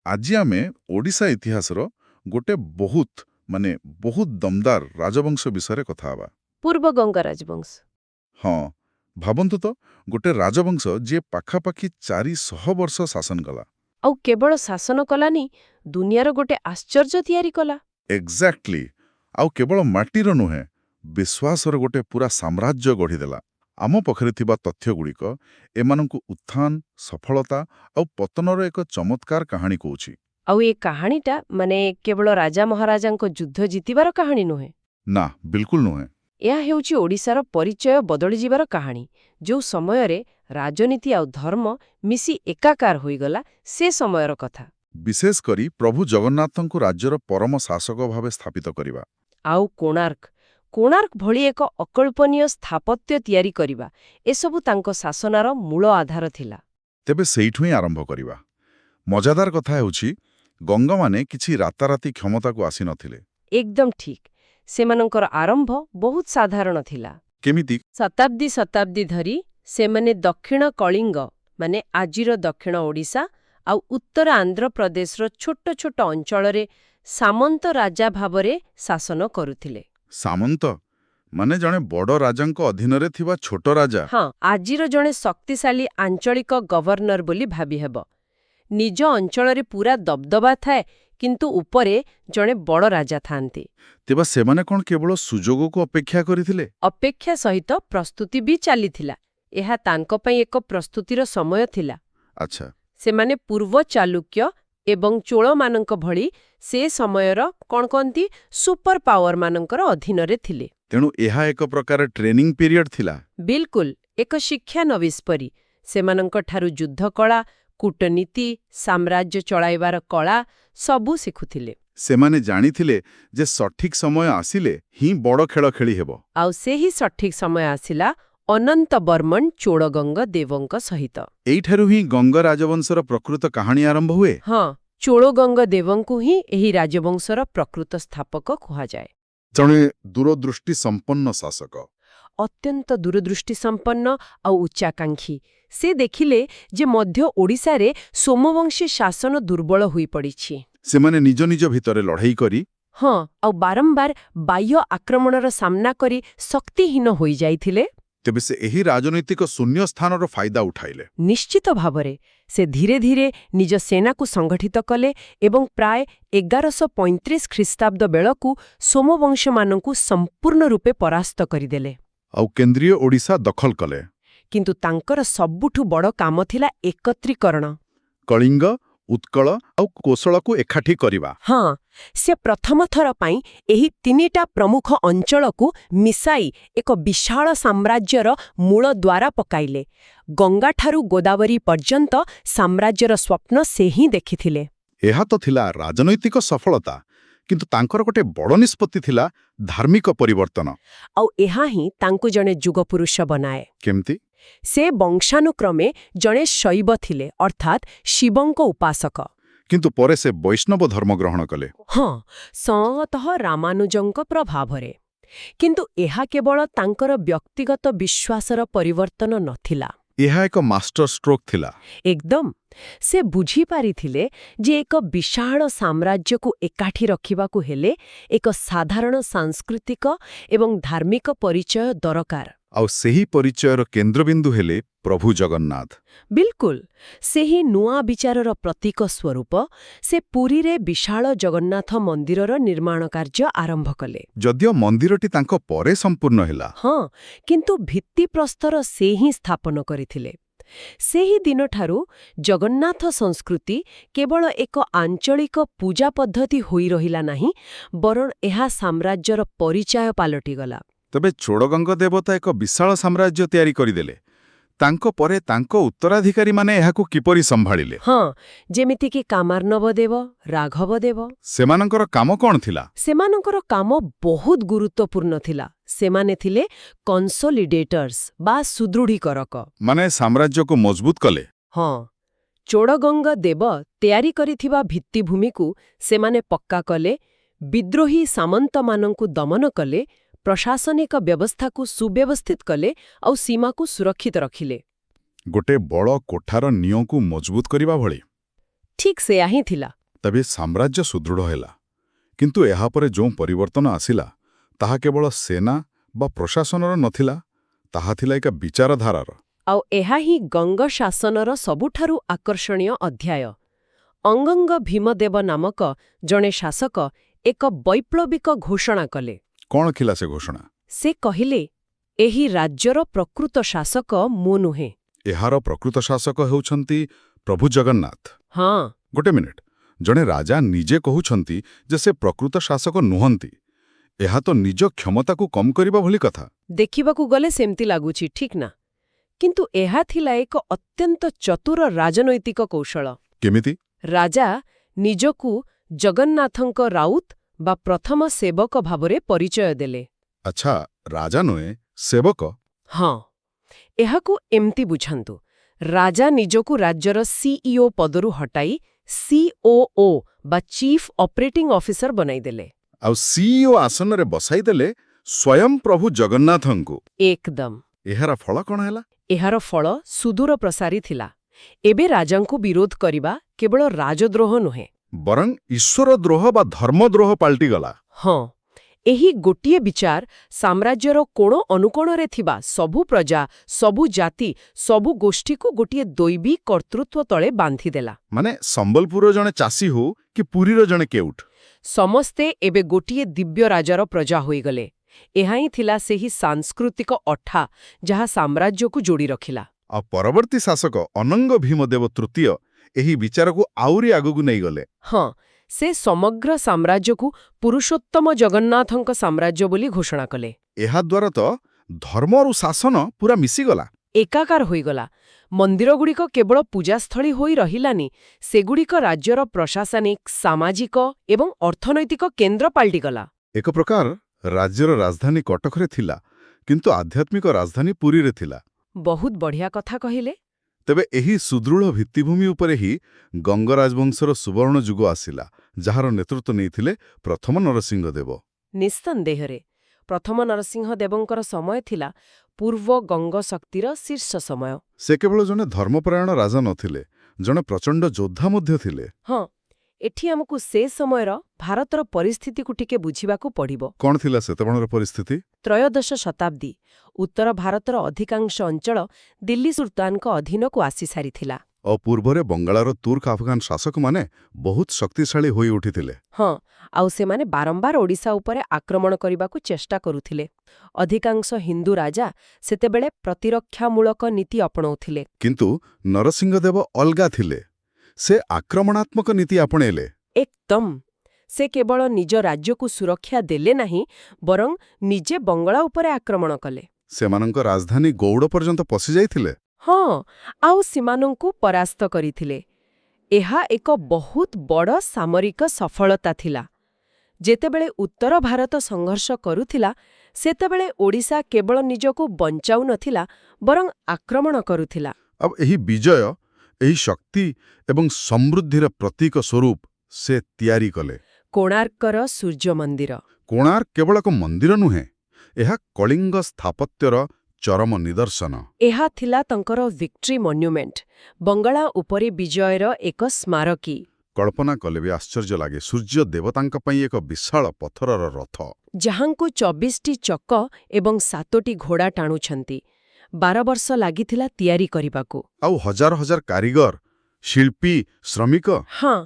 आज आमे ओडिशा इतिहासर गोटे बहुत दमदार राजवंश विषय कथा हवा। पूर्व गंगा राजवंश। हाँ, भाबंतु तो गोटे राजवंश जे पाखापाखि 400 वर्ष शासन कला। आउ केवल शासन कलानी दुनियार गोटे आश्चर्य तैयारी कला। एक्जाक्टली। आउ केवल माटीर नुहे विश्वासर गोटे पूरा साम्राज्य गढ़ीदेला। आम पखरे थिबा तथ्यगुड़िक एमानंकु उत्थान सफलता आउ पतनर एक चमत्कार कहानी कहूछि। आउ ए कहानीटा माने केवल राजा महाराजांको युद्ध जितिबार कहानी नुहे। ना, बिल्कुल नुहे। ଏହା ହେଉଛି ଓଡ଼ିଶାର ପରିଚୟ ବଦଳି ଯିବାର କାହାଣୀ। ଯେଉଁ ସମୟରେ ରାଜନୀତି ଆଉ ଧର୍ମ ମିଶି ଏକାକାର ହୋଇଗଲା ସେ ସମୟର କଥା। विशेष करी प्रभु जगन्नाथଙ୍କୁ राज्यर परम शासक भावे स्थापित करिबा। ଆଉ କୋଣାର୍କ ଭଳି ଏକ ଅକଳ୍ପନୀୟ ସ୍ଥାପତ୍ୟ ତିଆରି କରିବା ଏସବୁ ତାଙ୍କ ଶାସନର ମୂଳ ଆଧାର ଥିଲା। ତେବେ ସେଇଠୁ ହିଁ ଆରମ୍ଭ କରିବା। ମଜାଦାର କଥା ହେଉଛି ଗଙ୍ଗମାନେ କିଛି ରାତାରାତି କ୍ଷମତାକୁ ଆସିନଥିଲେ। ଏକଦମ ଠିକ୍। ସେମାନଙ୍କର ଆରମ୍ଭ ବହୁତ ସାଧାରଣ ଥିଲା। କେମିତି? ଶତାବ୍ଦୀ ଧରି ସେମାନେ ଦକ୍ଷିଣ କଳିଙ୍ଗ ମାନେ ଆଜିର ଦକ୍ଷିଣ ଓଡ଼ିଶା ଆଉ ଉତ୍ତର ଆନ୍ଧ୍ରପ୍ରଦେଶର ଛୋଟ ଛୋଟ ଅଞ୍ଚଳରେ ସାମନ୍ତ ରାଜା ଭାବରେ ଶାସନ କରୁଥିଲେ। ସାମନ୍ତ ମାନେ ଜଣେ ବଡ଼ ରାଜାଙ୍କ ଅଧୀନରେ ଥିବା ଛୋଟ ରାଜା। ହଁ, ଆଜିର ଜଣେ ଶକ୍ତିଶାଳୀ ଆଞ୍ଚଳିକ ଗଭର୍ଣ୍ଣର ବୋଲି ଭାବିହେବ। ନିଜ ଅଞ୍ଚଳରେ ପୁରା ଦବଦବା ଥାଏ, କିନ୍ତୁ ଉପରେ ଜଣେ ବଡ଼ ରାଜା ଥାଆନ୍ତି। ତେବେ ସେମାନେ କ'ଣ କେବଳ ସୁଯୋଗକୁ ଅପେକ୍ଷା କରିଥିଲେ? ଅପେକ୍ଷା ସହିତ ପ୍ରସ୍ତୁତି ବି ଚାଲିଥିଲା। ଏହା ତାଙ୍କ ପାଇଁ ଏକ ପ୍ରସ୍ତୁତିର ସମୟ ଥିଲା। ଆଚ୍ଛା। ସେମାନେ ପୂର୍ବ ଚାଲୁକ୍ୟ ଏବଂ ଚୋଳମାନଙ୍କ ଭଳି ସେ ସମୟର କ'ଣ କହନ୍ତି ସୁପର ପାୱାରମାନଙ୍କର ଅଧୀନରେ ଥିଲେ। ତେଣୁ ଏହା ଏକ ପ୍ରକାର ଟ୍ରେନିଂ ପିରିୟଡ୍ ଥିଲା। ବିଲକୁଲ ଏକ ଶିକ୍ଷାନବିଶ ପରି। ସେମାନଙ୍କଠାରୁ ଯୁଦ୍ଧ କଳା, କୂଟନୀତି, ସାମ୍ରାଜ୍ୟ ଚଳାଇବାର କଳା ସବୁ ଶିଖୁଥିଲେ। ସେମାନେ ଜାଣିଥିଲେ ଯେ ସଠିକ୍ ସମୟ ଆସିଲେ ହିଁ ବଡ଼ ଖେଳ ଖେଳି ହେବ। ଆଉ ସେହି ସଠିକ୍ ସମୟ ଆସିଲା ଅନନ୍ତ ବର୍ମନ ଚୋଳଗଙ୍ଗ ଦେବଙ୍କ ସହିତ। ଏଇଠାରୁ ହିଁ ଗଙ୍ଗ ରାଜବଂଶର ପ୍ରକୃତ କାହାଣୀ ଆରମ୍ଭ ହୁଏ। ହଁ, ଚୋଳଗଙ୍ଗ ଦେବଙ୍କୁ ହିଁ ଏହି ରାଜବଂଶର ପ୍ରକୃତ ସ୍ଥାପକ କୁହାଯାଏ। ଜଣେ ଦୂରଦୃଷ୍ଟି ସମ୍ପନ୍ନ ଶାସକ। ଅତ୍ୟନ୍ତ ଦୂରଦୃଷ୍ଟି ସମ୍ପନ୍ନ ଆଉ ଉଚ୍ଚାକାଂକ୍ଷୀ। ସେ ଦେଖିଲେ ଯେ ମଧ୍ୟ ଓଡ଼ିଶାରେ ସୋମବଂଶୀ ଶାସନ ଦୁର୍ବଳ ହୋଇପଡ଼ିଛି। ସେମାନେ ନିଜ ନିଜ ଭିତରେ ଲଢ଼େଇ କରି ହଁ, ଆଉ ବାରମ୍ବାର ବାହ୍ୟ ଆକ୍ରମଣର ସାମ୍ନା କରି ଶକ୍ତିହୀନ ହୋଇଯାଇଥିଲେ। ତେବେ ସେ ଏହି ରାଜନୈତିକ ଶୂନ୍ୟ ସ୍ଥାନର ଫାଇଦା ଉଠାଇଲେ। ନିଶ୍ଚିତ ଭାବରେ ସେ ଧୀରେ ଧୀରେ ନିଜ ସେନାକୁ ସଂଗଠିତ କଲେ ଏବଂ ପ୍ରାୟ 1135 ଖ୍ରୀଷ୍ଟାବ୍ଦ ବେଳକୁ ସୋମବଂଶମାନଙ୍କୁ ସମ୍ପୂର୍ଣ୍ଣ ରୂପେ ପରାସ୍ତ କରିଦେଲେ। ଆଉ କେନ୍ଦ୍ରୀୟ ଓଡ଼ିଶା ଦଖଲ କଲେ। କିନ୍ତୁ ତାଙ୍କର ସବୁଠୁ ବଡ଼ କାମ ଥିଲା ଏକତ୍ରୀକରଣ। କଳିଙ୍ଗ, ଉତ୍କଳ ଆଉ କୋଶଳକୁ ଏକାଠି କରିବା। ହଁ, ସେ ପ୍ରଥମ ଥର ପାଇଁ ଏହି ତିନିଟା ପ୍ରମୁଖ ଅଞ୍ଚଳକୁ ମିଶାଇ ଏକ ବିଶାଳ ସାମ୍ରାଜ୍ୟର ମୂଳ ଦ୍ୱାର ପକାଇଲେ। ଗଙ୍ଗାଠାରୁ ଗୋଦାବରୀ ପର୍ଯ୍ୟନ୍ତ ସାମ୍ରାଜ୍ୟର ସ୍ୱପ୍ନ ସେ ହିଁ ଦେଖିଥିଲେ। ଏହା ତ ଥିଲା ରାଜନୈତିକ ସଫଳତା, କିନ୍ତୁ ତାଙ୍କର ଗୋଟେ ବଡ଼ ନିଷ୍ପତ୍ତି ଥିଲା ଧାର୍ମିକ ପରିବର୍ତ୍ତନ। ଆଉ ଏହା ହିଁ ତାଙ୍କୁ ଜଣେ ଯୁଗପୁରୁଷ ବନାଏ। କେମିତି? ସେ ବଂଶାନୁକ୍ରମେ ଜଣେ ଶୈବ ଥିଲେ, ଅର୍ଥାତ୍ ଶିବଙ୍କ ଉପାସକ। କିନ୍ତୁ ପରେ ସେ ବୈଷ୍ଣବ ଧର୍ମ ଗ୍ରହଣ କଲେ। ହଁ, ସଂଭବତଃ ରାମାନୁଜଙ୍କ ପ୍ରଭାବରେ। କିନ୍ତୁ ଏହା କେବଳ ତାଙ୍କର ବ୍ୟକ୍ତିଗତ ବିଶ୍ୱାସର ପରିବର୍ତ୍ତନ ନଥିଲା। ଏହା ଏକ ମାଷ୍ଟର ଷ୍ଟ୍ରୋକ୍ ଥିଲା। ଏକଦମ। ସେ ବୁଝିପାରିଥିଲେ ଯେ ଏକ ବିଶାଳ ସାମ୍ରାଜ୍ୟକୁ ଏକାଠି ରଖିବାକୁ ହେଲେ ଏକ ସାଧାରଣ ସାଂସ୍କୃତିକ ଏବଂ ଧାର୍ମିକ ପରିଚୟ ଦରକାର। ଆଉ ସେହି ପରିଚୟର କେନ୍ଦ୍ରବିନ୍ଦୁ ହେଲେ ପ୍ରଭୁ ଜଗନ୍ନାଥ। ବିଲକୁଲ। ସେହି ନୂଆ ବିଚାରର ପ୍ରତୀକ ସ୍ୱରୂପ ସେ ପୁରୀରେ ବିଶାଳ ଜଗନ୍ନାଥ ମନ୍ଦିରର ନିର୍ମାଣ କାର୍ଯ୍ୟ ଆରମ୍ଭ କଲେ। ଯଦିଓ ମନ୍ଦିରଟି ତାଙ୍କ ପରେ ସମ୍ପୂର୍ଣ୍ଣ ହେଲା। ହଁ, କିନ୍ତୁ ଭିତ୍ତିପ୍ରସ୍ତର ସେ ହିଁ ସ୍ଥାପନ କରିଥିଲେ। ସେହି ଦିନଠାରୁ ଜଗନ୍ନାଥ ସଂସ୍କୃତି କେବଳ ଏକ ଆଞ୍ଚଳିକ ପୂଜା ପଦ୍ଧତି ହୋଇ ରହିଲା ନାହିଁ, ବରଂ ଏହା ସାମ୍ରାଜ୍ୟର ପରିଚୟ ପାଲଟିଗଲା। ତେବେ ଚୋଡ଼ଗଙ୍ଗ ଦେବତା ଏକ ବିଶାଳ ସାମ୍ରାଜ୍ୟ ତିଆରି କରିଦେଲେ। ତାଙ୍କ ପରେ ତାଙ୍କ ଉତ୍ତରାଧିକାରୀମାନେ ଏହାକୁ କିପରି ସମ୍ଭାଳିଲେ? ହଁ, ଯେମିତିକି କାମାର୍ଣ୍ଣବ ଦେବ, ରାଘବ ଦେବ। ସେମାନଙ୍କର କାମ କ'ଣ ଥିଲା? ସେମାନଙ୍କର କାମ ବହୁତ ଗୁରୁତ୍ୱପୂର୍ଣ୍ଣ ଥିଲା। ସେମାନେ ଥିଲେ କନସୋଲିଡେଟର୍ସ ବା ସୁଦୃଢ଼ୀକରକ। ମାନେ ସାମ୍ରାଜ୍ୟକୁ ମଜବୁତ କଲେ। ହଁ, ଚୋଡ଼ଗଙ୍ଗ ଦେବ ତିଆରି କରିଥିବା ଭିତ୍ତିଭୂମିକୁ ସେମାନେ ପକ୍କା କଲେ, ବିଦ୍ରୋହୀ ସାମନ୍ତମାନଙ୍କୁ ଦମନ କଲେ, ପ୍ରଶାସନିକ ବ୍ୟବସ୍ଥାକୁ ସୁବ୍ୟବସ୍ଥିତ କଲେ ଆଉ ସୀମାକୁ ସୁରକ୍ଷିତ ରଖିଲେ। ଗୋଟେ ବଡ଼ କୋଠାର ନିଅଁକୁ ମଜବୁତ କରିବା ଭଳି। ଠିକ୍ ସେୟା ହିଁ ଥିଲା। ତେବେ ସାମ୍ରାଜ୍ୟ ସୁଦୃଢ଼ ହେଲା, କିନ୍ତୁ ଏହାପରେ ଯେଉଁ ପରିବର୍ତ୍ତନ ଆସିଲା ତାହା କେବଳ ସେନା ବା ପ୍ରଶାସନର ନଥିଲା, ତାହା ଥିଲା ଏକ ବିଚାରଧାରାର। ଆଉ ଏହା ହିଁ ଗଙ୍ଗ ଶାସନର ସବୁଠାରୁ ଆକର୍ଷଣୀୟ ଅଧ୍ୟାୟ। ଅଙ୍ଗଙ୍ଗ ଭୀମଦେବ ନାମକ ଜଣେ ଶାସକ ଏକ ବୈପ୍ଳବିକ ଘୋଷଣା କଲେ। କ'ଣ ଥିଲା ସେ ଘୋଷଣା? ସେ କହିଲେ, ଏହି ରାଜ୍ୟର ପ୍ରକୃତ ଶାସକ ମୁଁ ନୁହେଁ। ଏହାର ପ୍ରକୃତ ଶାସକ ହେଉଛନ୍ତି ପ୍ରଭୁ ଜଗନ୍ନାଥ। ହଁ, ଗୋଟେ ମିନିଟ୍, ଜଣେ ରାଜା ନିଜେ କହୁଛନ୍ତି ଯେ ସେ ପ୍ରକୃତ ଶାସକ ନୁହନ୍ତି। ଏହା ତ ନିଜ କ୍ଷମତାକୁ କମ୍ କରିବା ଭଳି କଥା। ଦେଖିବାକୁ ଗଲେ ସେମିତି ଲାଗୁଛି, ଠିକ୍ ନା? କିନ୍ତୁ ଏହା ଥିଲା ଏକ ଅତ୍ୟନ୍ତ ଚତୁର ରାଜନୈତିକ କୌଶଳ। କେମିତି? ରାଜା ନିଜକୁ ଜଗନ୍ନାଥଙ୍କ ରାଉତ ବା ପ୍ରଥମ ସେବକ ଭାବରେ ପରିଚୟ ଦେଲେ। ଆଚ୍ଛା, ରାଜା ନୁହେଁ, ସେବକ। ହଁ, ଏହାକୁ ଏମିତି ବୁଝନ୍ତୁ। ରାଜା ନିଜକୁ ରାଜ୍ୟର ସିଇଓ ପଦରୁ ହଟାଇ ସିଓଓ ବା ଚିଫ୍ ଅପରେଟିଂ ଅଫିସର ବନାଇଦେଲେ। ଆଉ ସିଇଓ ଆସନରେ ବସାଇଦେଲେ ସ୍ୱୟଂ ପ୍ରଭୁ ଜଗନ୍ନାଥଙ୍କୁ। ଏକଦମ। ଏହାର ଫଳ କ'ଣ ହେଲା? ଏହାର ଫଳ ସୁଦୂର ପ୍ରସାରୀ ଥିଲା। ଏବେ ରାଜାଙ୍କୁ ବିରୋଧ କରିବା କେବଳ ରାଜଦ୍ରୋହ ନୁହେଁ, ବରଂ ଈଶ୍ୱରଦ୍ରୋହ ବା ଧର୍ମଦ୍ରୋହ ପାଲଟିଗଲା। ହଁ, ଏହି ଗୋଟିଏ ବିଚାର ସାମ୍ରାଜ୍ୟର କୋଣ ଅନୁକୋଣରେ ଥିବା ସବୁ ପ୍ରଜା, ସବୁ ଜାତି, ସବୁ ଗୋଷ୍ଠୀକୁ ଗୋଟିଏ ଦୈବୀ କର୍ତ୍ତୃତ୍ୱ ତଳେ ବାନ୍ଧିଦେଲା। ମାନେ ସମ୍ବଲପୁରର ଜଣେ ଚାଷୀ ହଉ କି ପୁରୀର ଜଣେ କେଉଟ, ସମସ୍ତେ ଏବେ ଗୋଟିଏ ଦିବ୍ୟ ରାଜାର ପ୍ରଜା ହୋଇଗଲେ। ଏହା ହିଁ ଥିଲା ସେହି ସାଂସ୍କୃତିକ ଅଠା ଯାହା ସାମ୍ରାଜ୍ୟକୁ ଯୋଡ଼ି ରଖିଲା। ଆଉ ପରବର୍ତ୍ତୀ ଶାସକ ଅନଙ୍ଗ ଭୀମଦେବ ତୃତୀୟ ଏହି ବିଚାରକୁ ଆହୁରି ଆଗକୁ ନେଇଗଲେ। ହଁ, ସେ ସମଗ୍ର ସାମ୍ରାଜ୍ୟକୁ ପୁରୁଷୋତ୍ତମ ଜଗନ୍ନାଥଙ୍କ ସାମ୍ରାଜ୍ୟ ବୋଲି ଘୋଷଣା କଲେ। ଏହାଦ୍ୱାରା ତ ଧର୍ମରୁ ଶାସନ ପୁରା ମିଶିଗଲା। ଏକାକାର ହୋଇଗଲା। ମନ୍ଦିରଗୁଡ଼ିକ କେବଳ ପୂଜାସ୍ଥଳୀ ହୋଇ ରହିଲାନି, ସେଗୁଡ଼ିକ ରାଜ୍ୟର ପ୍ରଶାସନିକ, ସାମାଜିକ ଏବଂ ଅର୍ଥନୈତିକ କେନ୍ଦ୍ର ପାଲଟିଗଲା। ଏକ ପ୍ରକାର ରାଜ୍ୟର ରାଜଧାନୀ କଟକରେ ଥିଲା, କିନ୍ତୁ ଆଧ୍ୟାତ୍ମିକ ରାଜଧାନୀ ପୁରୀରେ ଥିଲା। ବହୁତ ବଢ଼ିଆ କଥା କହିଲେ। ତେବେ ଏହି ସୁଦୃଢ଼ ଭିତ୍ତିଭୂମି ଉପରେ ହିଁ ଗଙ୍ଗ ରାଜବଂଶର ସୁବର୍ଣ୍ଣ ଯୁଗ ଆସିଲା, ଯାହାର ନେତୃତ୍ୱ ନେଇଥିଲେ ପ୍ରଥମ ନରସିଂହ ଦେବ। ନିଃସନ୍ଦେହରେ ପ୍ରଥମ ନରସିଂହ ଦେବଙ୍କର ସମୟ ଥିଲା ପୂର୍ବ ଗଙ୍ଗ ଶକ୍ତିର ଶୀର୍ଷ ସମୟ। ସେ କେବଳ ଜଣେ ଧର୍ମପରାୟଣ ରାଜା ନଥିଲେ, ଜଣେ ପ୍ରଚଣ୍ଡ ଯୋଦ୍ଧା ମଧ୍ୟ ଥିଲେ। ହଁ, ଏଠି ଆମକୁ ସେ ସମୟର ଭାରତର ପରିସ୍ଥିତିକୁ ଟିକେ ବୁଝିବାକୁ ପଡ଼ିବ। କ'ଣ ଥିଲା ସେତେବେଳର ପରିସ୍ଥିତି? ତ୍ରୟୋଦଶ ଶତାବ୍ଦୀ। ଉତ୍ତର ଭାରତର ଅଧିକାଂଶ ଅଞ୍ଚଳ ଦିଲ୍ଲୀ ସୁଲତାନଙ୍କ ଅଧୀନକୁ ଆସିସାରିଥିଲା। ଆଉ ପୂର୍ବରେ ବଙ୍ଗାଳର ତୁର୍କ ଆଫଗାନ ଶାସକମାନେ ବହୁତ ଶକ୍ତିଶାଳୀ ହୋଇ ଉଠିଥିଲେ। ହଁ, ଆଉ ସେମାନେ ବାରମ୍ବାର ଓଡ଼ିଶା ଉପରେ ଆକ୍ରମଣ କରିବାକୁ ଚେଷ୍ଟା କରୁଥିଲେ। ଅଧିକାଂଶ ହିନ୍ଦୁ ରାଜା ସେତେବେଳେ ପ୍ରତିରକ୍ଷାମୂଳକ ନୀତି ଆପଣାଉଥିଲେ। କିନ୍ତୁ ନରସିଂହଦେବ ଅଲଗା ଥିଲେ। ସେ ଆକ୍ରମଣାତ୍ମକ ନୀତି ଆପଣେଇଲେ। ଏକଦମ। ସେ କେବଳ ନିଜ ରାଜ୍ୟକୁ ସୁରକ୍ଷା ଦେଲେ ନାହିଁ, ବରଂ ନିଜେ ବଙ୍ଗଳା ଉପରେ ଆକ୍ରମଣ କଲେ। ସେମାନଙ୍କ ରାଜଧାନୀ ଗୌଡ଼ ପର୍ଯ୍ୟନ୍ତ ପଶିଯାଇଥିଲେ। ହଁ, ଆଉ ସେମାନଙ୍କୁ ପରାସ୍ତ କରିଥିଲେ। ଏହା ଏକ ବହୁତ ବଡ଼ ସାମରିକ ସଫଳତା ଥିଲା। ଯେତେବେଳେ ଉତ୍ତର ଭାରତ ସଂଘର୍ଷ କରୁଥିଲା, ସେତେବେଳେ ଓଡ଼ିଶା କେବଳ ନିଜକୁ ବଞ୍ଚାଉ ନଥିଲା, ବରଂ ଆକ୍ରମଣ କରୁଥିଲା। ଆଉ ଏହି ବିଜୟ, ଏହି ଶକ୍ତି ଏବଂ ସମୃଦ୍ଧିର ପ୍ରତୀକ ସ୍ୱରୂପ ସେ ତିଆରି କଲେ କୋଣାର୍କର ସୂର୍ଯ୍ୟ ମନ୍ଦିର। କୋଣାର୍କ କେବଳ ଏକ ମନ୍ଦିର ନୁହେଁ, ଏହା କଳିଙ୍ଗ ସ୍ଥାପତ୍ୟର ଚରମ ନିଦର୍ଶନ। ଏହା ଥିଲା ତାଙ୍କର ଭିକ୍ଟ୍ରି ମନ୍ୟୁମେଣ୍ଟ, ବଙ୍ଗଳା ଉପରେ ବିଜୟର ଏକ ସ୍ମାରକୀ। କଳ୍ପନା କଲେ ବି ଆଶ୍ଚର୍ଯ୍ୟ ଲାଗେ, ସୂର୍ଯ୍ୟ ଦେବତାଙ୍କ ପାଇଁ ଏକ ବିଶାଳ ପଥରର ରଥ, ଯାହାଙ୍କୁ 24ଟି ଚକ ଏବଂ 7ଟି ଘୋଡ଼ା ଟାଣୁଛନ୍ତି। 12 ବର୍ଷ ଲାଗିଥିଲା ତିଆରି କରିବାକୁ। ଆଉ ହଜାର ହଜାର କାରିଗର, ଶିଳ୍ପୀ, ଶ୍ରମିକ। ହଁ,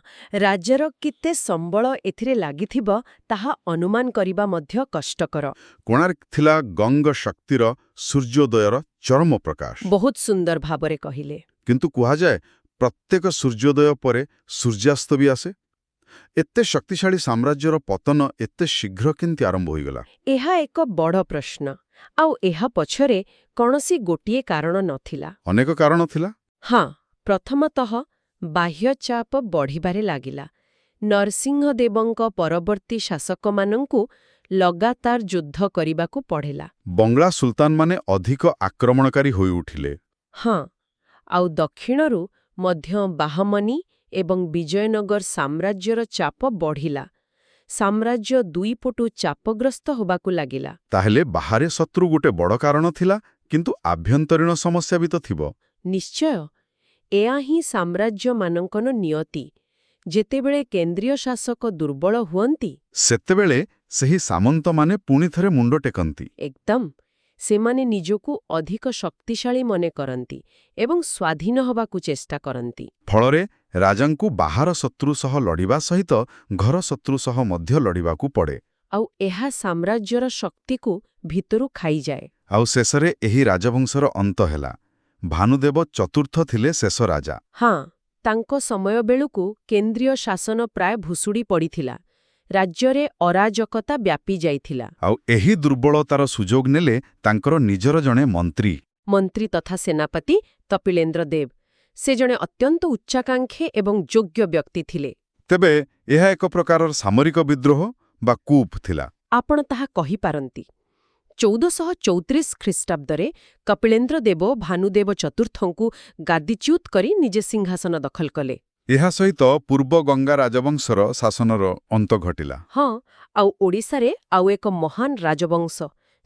ରାଜ୍ୟର କେତେ ସମ୍ବଳ ଏଥିରେ ଲାଗିଥିବ ତାହା ଅନୁମାନ କରିବା ମଧ୍ୟ କଷ୍ଟକର। କୋଣାର୍କ ଥିଲା ଗଙ୍ଗ ଶକ୍ତିର ସୂର୍ଯ୍ୟୋଦୟର ଚରମ ପ୍ରକାଶ। ବହୁତ ସୁନ୍ଦର ଭାବରେ କହିଲେ। କିନ୍ତୁ କୁହାଯାଏ ପ୍ରତ୍ୟେକ ସୂର୍ଯ୍ୟୋଦୟ ପରେ ସୂର୍ଯ୍ୟାସ୍ତ ବି ଆସେ। ଏତେ ଶକ୍ତିଶାଳୀ ସାମ୍ରାଜ୍ୟର ପତନ ଏତେ ଶୀଘ୍ର କେମିତି ଆରମ୍ଭ ହୋଇଗଲା? ଏହା ଏକ ବଡ଼ ପ୍ରଶ୍ନ। ଆଉ ଏହା ପଛରେ କୌଣସି ଗୋଟିଏ କାରଣ ନଥିଲା। ଅନେକ କାରଣ ଥିଲା। ହଁ, ପ୍ରଥମତଃ ବାହ୍ୟ ଚାପ ବଢ଼ିବାରେ ଲାଗିଲା। ନରସିଂହଦେବଙ୍କ ପରବର୍ତ୍ତୀ ଶାସକମାନଙ୍କୁ ଲଗାତାର ଯୁଦ୍ଧ କରିବାକୁ ପଡ଼ିଲା। ବଙ୍ଗଳା ସୁଲତାନମାନେ ଅଧିକ ଆକ୍ରମଣକାରୀ ହୋଇଉଠିଲେ। ହଁ, ଆଉ ଦକ୍ଷିଣରୁ ମଧ୍ୟ ବାହମନି ଏବଂ ବିଜୟନଗର ସାମ୍ରାଜ୍ୟର ଚାପ ବଢ଼ିଲା। ସାମ୍ରାଜ୍ୟ ଦୁଇପଟୁ ଚାପଗ୍ରସ୍ତ ହେବାକୁ ଲାଗିଲା। ତାହେଲେ ବାହାରେ ଶତ୍ରୁ ଗୋଟେ ବଡ଼ କାରଣ ଥିଲା, କିନ୍ତୁ ଆଭ୍ୟନ୍ତରୀଣ ସମସ୍ୟା ବି ତ ଥିବ। ନିଶ୍ଚୟ। ଏହା ହିଁ ସାମ୍ରାଜ୍ୟମାନଙ୍କର ନିୟତି। ଯେତେବେଳେ କେନ୍ଦ୍ରୀୟ ଶାସକ ଦୁର୍ବଳ ହୁଅନ୍ତି ସେତେବେଳେ ସେହି ସାମନ୍ତମାନେ ପୁଣିଥରେ ମୁଣ୍ଡ ଟେକନ୍ତି। ଏକଦମ ସେମାନେ ନିଜକୁ ଅଧିକ ଶକ୍ତିଶାଳୀ ମନେ କରନ୍ତି ଏବଂ ସ୍ୱାଧୀନ ହେବାକୁ ଚେଷ୍ଟା କରନ୍ତି। ଫଳରେ ରାଜାଙ୍କୁ ବାହାର ଶତ୍ରୁ ସହ ଲଢ଼ିବା ସହିତ ଘର ଶତ୍ରୁ ସହ ମଧ୍ୟ ଲଢ଼ିବାକୁ ପଡ଼େ। ଆଉ ଏହା ସାମ୍ରାଜ୍ୟର ଶକ୍ତିକୁ ଭିତରୁ ଖାଇଯାଏ। ଆଉ ଶେଷରେ ଏହି ରାଜବଂଶର ଅନ୍ତ ହେଲା। ଭାନୁଦେବ ଚତୁର୍ଥ ଥିଲେ ଶେଷ ରାଜା। ହଁ, ତାଙ୍କ ସମୟ ବେଳକୁ କେନ୍ଦ୍ରୀୟ ଶାସନ ପ୍ରାୟ ଭୁଷୁଡ଼ି ପଡ଼ିଥିଲା। ରାଜ୍ୟରେ ଅରାଜକତା ବ୍ୟାପି ଯାଇଥିଲା। ଆଉ ଏହି ଦୁର୍ବଳତାର ସୁଯୋଗ ନେଲେ ତାଙ୍କର ନିଜର ଜଣେ ମନ୍ତ୍ରୀ ତଥା ସେନାପତି କପିଳେନ୍ଦ୍ର ଦେବ। ସେ ଜଣେ ଅତ୍ୟନ୍ତ ଉଚ୍ଚାକାଂକ୍ଷୀ ଏବଂ ଯୋଗ୍ୟ ବ୍ୟକ୍ତି ଥିଲେ। ତେବେ ଏହା ଏକ ପ୍ରକାରର ସାମରିକ ବିଦ୍ରୋହ ବା କୁପ୍ ଥିଲା। ଆପଣ ତାହା କହିପାରନ୍ତି। 1434 ଖ୍ରୀଷ୍ଟାବ୍ଦରେ କପିଳେନ୍ଦ୍ର ଦେବ ଭାନୁଦେବ ଚତୁର୍ଥଙ୍କୁ ଗାଦିଚ୍ୟୁତ କରି ନିଜେ ସିଂହାସନ ଦଖଲ କଲେ। ଏହା ସହିତ ପୂର୍ବ ଗଙ୍ଗା ରାଜବଂଶର ଶାସନର ଅନ୍ତ ଘଟିଲା। ହଁ, ଆଉ ଓଡ଼ିଶାରେ ଆଉ ଏକ ମହାନ ରାଜବଂଶ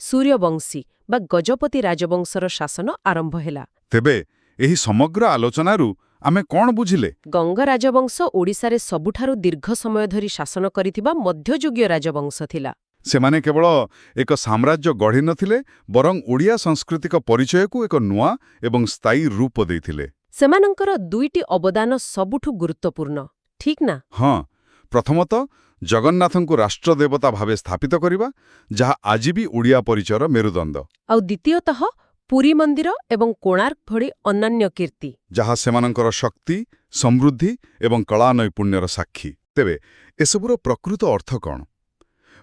ସୂର୍ଯ୍ୟବଂଶୀ ବା ଗଜପତି ରାଜବଂଶର ଶାସନ ଆରମ୍ଭ ହେଲା। ତେବେ ଏହି ସମଗ୍ର ଆଲୋଚନାରୁ ଆମେ କ'ଣ ବୁଝିଲେ? ଗଙ୍ଗ ରାଜବଂଶ ଓଡ଼ିଶାରେ ସବୁଠାରୁ ଦୀର୍ଘ ସମୟ ଧରି ଶାସନ କରିଥିବା ମଧ୍ୟଯୁଗୀୟ ରାଜବଂଶ ଥିଲା। ସେମାନେ କେବଳ ଏକ ସାମ୍ରାଜ୍ୟ ଗଢ଼ି ନଥିଲେ, ବରଂ ଓଡ଼ିଆ ସାଂସ୍କୃତିକ ପରିଚୟକୁ ଏକ ନୂଆ ଏବଂ ସ୍ଥାୟୀ ରୂପ ଦେଇଥିଲେ। ସେମାନଙ୍କର ଦୁଇଟି ଅବଦାନ ସବୁଠୁ ଗୁରୁତ୍ୱପୂର୍ଣ୍ଣ, ଠିକ୍ ନା? ହଁ, ପ୍ରଥମତଃ ଜଗନ୍ନାଥଙ୍କୁ ରାଷ୍ଟ୍ରଦେବତା ଭାବେ ସ୍ଥାପିତ କରିବା, ଯାହା ଆଜି ବି ଓଡ଼ିଆ ପରିଚୟର ମେରୁଦଣ୍ଡ। ଆଉ ଦ୍ୱିତୀୟତଃ ପୁରୀ ମନ୍ଦିର ଏବଂ କୋଣାର୍କ ଭଳି ଅନ୍ୟାନ୍ୟ କୀର୍ତ୍ତି, ଯାହା ସେମାନଙ୍କର ଶକ୍ତି, ସମୃଦ୍ଧି ଏବଂ କଳା ନୈପୁଣ୍ୟର ସାକ୍ଷୀ। ତେବେ ଏସବୁର ପ୍ରକୃତ ଅର୍ଥ କ'ଣ?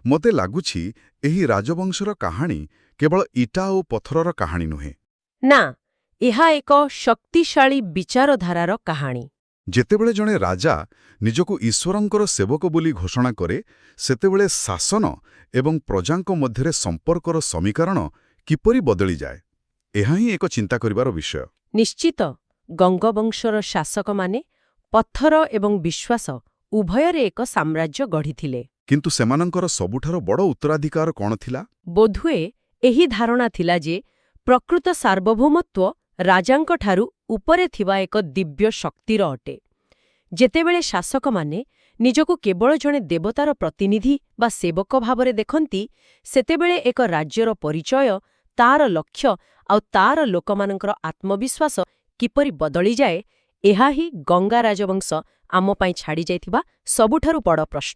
ମୋତେ ଲାଗୁଛି ଏହି ରାଜବଂଶର କାହାଣୀ କେବଳ ଇଟା ଓ ପଥରର କାହାଣୀ ନୁହେଁ। ନା, ଏହା ଏକ ଶକ୍ତିଶାଳୀ ବିଚାରଧାରାର କାହାଣୀ। ଯେତେବେଳେ ଜଣେ ରାଜା ନିଜକୁ ଈଶ୍ୱରଙ୍କର ସେବକ ବୋଲି ଘୋଷଣା କରେ, ସେତେବେଳେ ଶାସନ ଏବଂ ପ୍ରଜାଙ୍କ ମଧ୍ୟରେ ସମ୍ପର୍କର ସମୀକରଣ କିପରି ବଦଳିଯାଏ, ଏହା ହିଁ ଏକ ଚିନ୍ତା କରିବାର ବିଷୟ। ନିଶ୍ଚିତ, ଗଙ୍ଗବଂଶର ଶାସକମାନେ ପଥର ଏବଂ ବିଶ୍ୱାସ ଉଭୟରେ ଏକ ସାମ୍ରାଜ୍ୟ ଗଢ଼ିଥିଲେ। କିନ୍ତୁ ସେମାନଙ୍କର ସବୁଠାରୁ ବଡ଼ ଉତ୍ତରାଧିକାର କ'ଣ ଥିଲା? ବୋଧହୁଏ ଏହି ଧାରଣା ଥିଲା ଯେ ପ୍ରକୃତ ସାର୍ବଭୌମତ୍ୱ ରାଜାଙ୍କଠାରୁ ଉପରେ ଥିବା ଏକ ଦିବ୍ୟ ଶକ୍ତିର ଅଟେ। ଯେତେବେଳେ ଶାସକମାନେ ନିଜକୁ କେବଳ ଜଣେ ଦେବତାର ପ୍ରତିନିଧି ବା ସେବକ ଭାବରେ ଦେଖନ୍ତି, ସେତେବେଳେ ଏକ ରାଜ୍ୟର ପରିଚୟ, ତାର ଲକ୍ଷ୍ୟ ଆଉ ତାର ଲୋକମାନଙ୍କର ଆତ୍ମବିଶ୍ୱାସ କିପରି ବଦଳିଯାଏ, ଏହା ହିଁ ଗଙ୍ଗା ରାଜବଂଶ ଆମ ପାଇଁ ଛାଡ଼ିଯାଇଥିବା ସବୁଠାରୁ ବଡ଼ ପ୍ରଶ୍ନ।